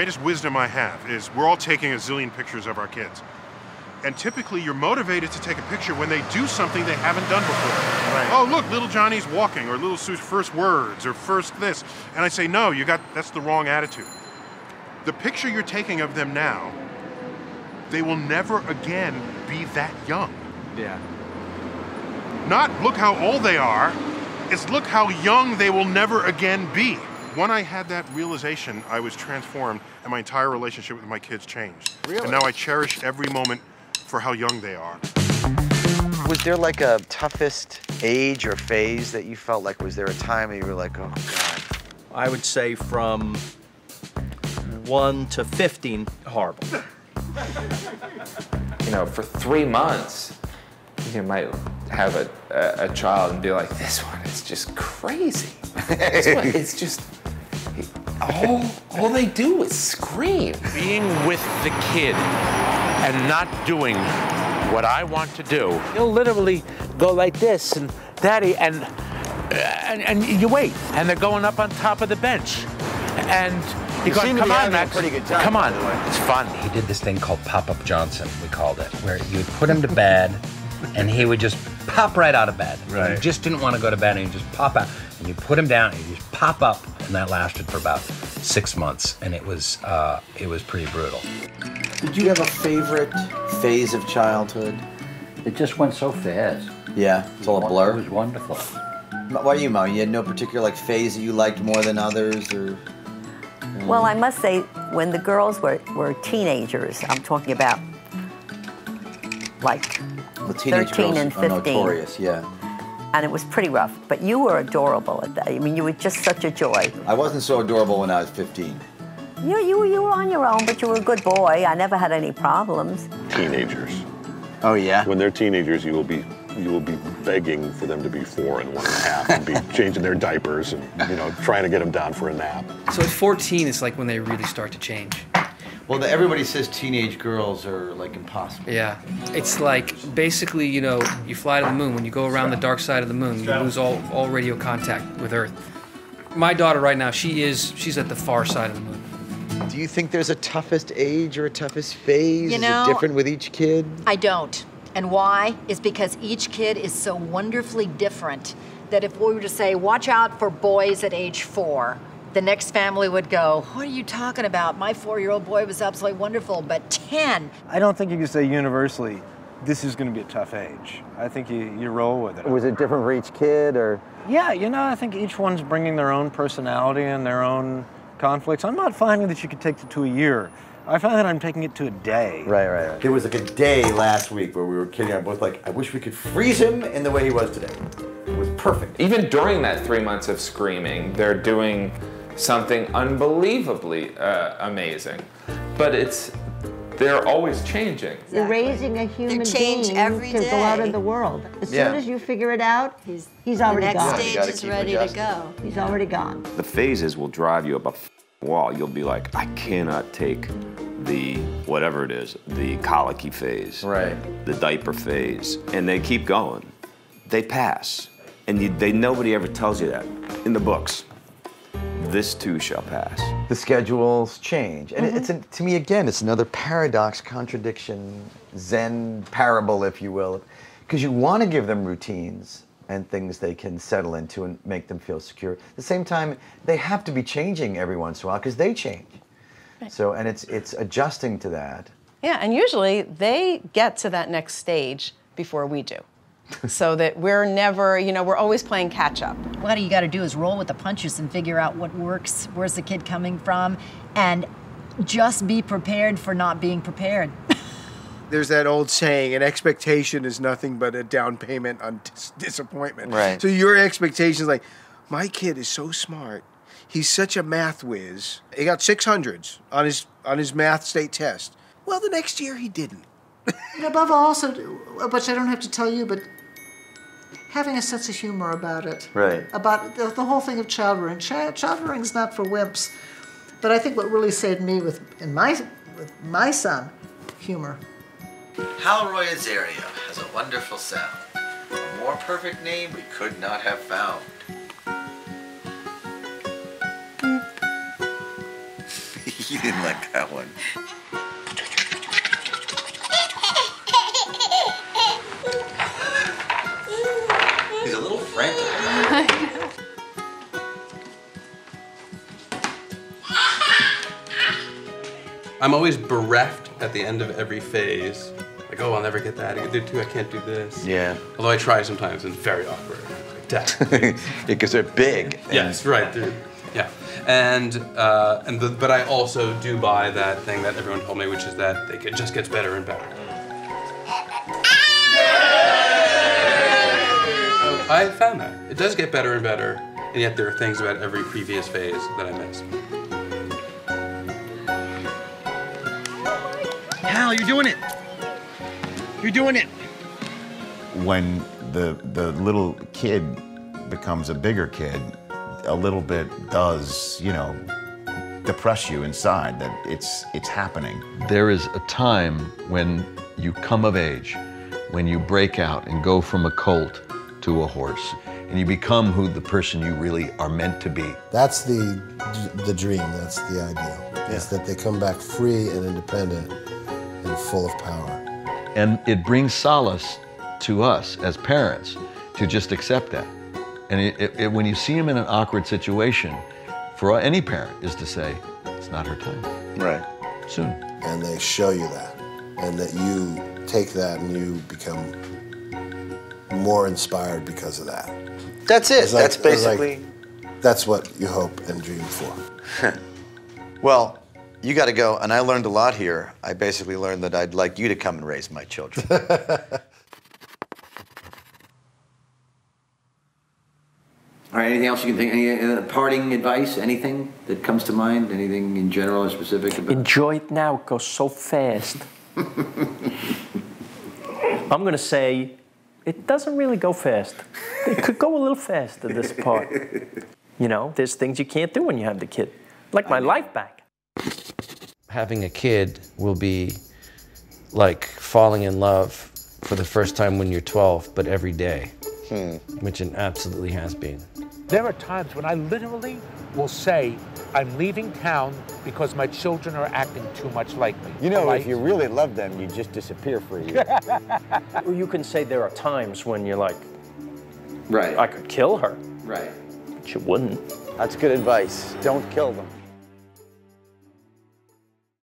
greatest wisdom I have is we're all taking a zillion pictures of our kids. And typically you're motivated to take a picture when they do something they haven't done before. Right. Oh, look, little Johnny's walking, or little Sue's first words, or first this. And I say, no, that's the wrong attitude. The picture you're taking of them now, they will never again be that young. Yeah. Not look how old they are, it's look how young they will never again be. When I had that realization, I was transformed and my entire relationship with my kids changed. Really? And now I cherish every moment for how young they are. Was there like a toughest age or phase that you felt like, was there a time that you were like, oh God? I would say from 1 to 15, horrible. You know, for 3 months, you might have a child and be like, this one is just crazy. This one is just, all they do is scream. Being with the kid and not doing what I want to do. He'll literally go like this, and Daddy, and you wait, and they're going up on top of the bench. And he goes, come on, Max, come on. It's fun. He did this thing called Pop-Up Johnson, we called it, where you would put him to bed, and he would just pop right out of bed. Right. He just didn't want to go to bed, and he'd just pop out. And you put him down, and he'd just pop up, and that lasted for about 6 months, and it was pretty brutal. Did you have a favorite phase of childhood? It just went so fast. Yeah, it's all a blur. It was wonderful. What about you, Mo? You had no particular like phase that you liked more than others, or? Well, I must say, when the girls were teenagers, I'm talking about like 13 and 15. Are notorious, yeah. And it was pretty rough, but you were adorable at that. I mean, you were just such a joy. I wasn't so adorable when I was 15. You were on your own, but you were a good boy. I never had any problems. Teenagers. Oh yeah. When they're teenagers, you will be begging for them to be 4 and 1.5 and be changing their diapers and trying to get them down for a nap. So at 14, it's like when they really start to change. Well, everybody says teenage girls are like impossible. Yeah, it's like basically, you fly to the moon. When you go around the dark side of the moon, you lose all radio contact with Earth. My daughter right now, she's at the far side of the moon. Do you think there's a toughest age or a toughest phase? You know, is it different with each kid? I don't. And why? Is because each kid is so wonderfully different that if we were to say, watch out for boys at age 4, the next family would go, what are you talking about? My 4-year-old boy was absolutely wonderful, but 10. I don't think you can say universally, this is going to be a tough age. I think you roll with it. Was it different for each kid, or? Yeah, I think each one's bringing their own personality and their own conflicts. I'm not finding that you could take it to a year. I find that I'm taking it to a day. Right. There was like a day last week where we were kidding. I both like, I wish we could freeze him in the way he was today. It was perfect. Even during that 3 months of screaming, they're doing something unbelievably amazing. But they're always changing. Exactly. You're raising a human being every to day. go out in the world. As soon as you figure it out, he's already gone. The next stage is ready to go. He's already gone. The phases will drive you up a wall. You'll be like, I cannot take the whatever it is, the colicky phase, right? The diaper phase, and they keep going. They pass, and nobody ever tells you that in the books. This too shall pass. The schedules change, and to me again, it's another paradox, contradiction, Zen parable, if you will, because you want to give them routines and things they can settle into and make them feel secure. At the same time, they have to be changing every once in a while because they change. Right. So, and it's adjusting to that. Yeah, and usually they get to that next stage before we do. So that we're never, we're always playing catch up. What you got to do is roll with the punches and figure out what works, where's the kid coming from, and just be prepared for not being prepared. There's that old saying, an expectation is nothing but a down payment on disappointment. Right. So your expectation is like, my kid is so smart. He's such a math whiz. He got 600s on his math state test. Well, the next year he didn't. And above all, also, which I don't have to tell you, but having a sense of humor about it. Right. About the whole thing of child rearing. Child rearing's not for wimps. But I think what really saved me with my son, humor. Halroy Azaria has a wonderful sound. A more perfect name we could not have found. You didn't like that one. He's a little frantic. I'm always bereft at the end of every phase. Like, oh, I'll never get that. I can't do this. Yeah. Although I try sometimes, and it's very awkward. Like, Dad. Because they're big. Yes, right. Yeah. But I also do buy that thing that everyone told me, which is that it just gets better and better. I found that. It does get better and better, and yet there are things about every previous phase that I miss. Hal, you're doing it. You're doing it. When the little kid becomes a bigger kid, a little bit does, you know, depress you inside that it's happening. There is a time when you come of age, when you break out and go from a colt to a horse, and you become who the person you really are meant to be. That's the dream, that's the ideal, is that they come back free and independent and full of power. And it brings solace to us as parents to just accept that. And when you see them in an awkward situation, for any parent, is to say, it's not her time. Right. Soon. And they show you that, and that you take that and you become more inspired because of that. That's it. That's basically. That's what you hope and dream for. Well, you got to go, and I learned a lot here. I basically learned that I'd like you to come and raise my children. All right, anything else you can think? Any parting advice? Anything that comes to mind? Anything in general or specific? Enjoy it now. It goes so fast. I'm going to say it doesn't really go fast. It could go a little faster, this part. You know, there's things you can't do when you have the kid. Like my life back. Having a kid will be like falling in love for the first time when you're 12, but every day, which it absolutely has been. There are times when I literally will say, I'm leaving town because my children are acting too much like me. You know, if you really love them, you just disappear for a year. Or you can say there are times when you're like, right, I could kill her. Right. But you wouldn't. That's good advice. Don't kill them.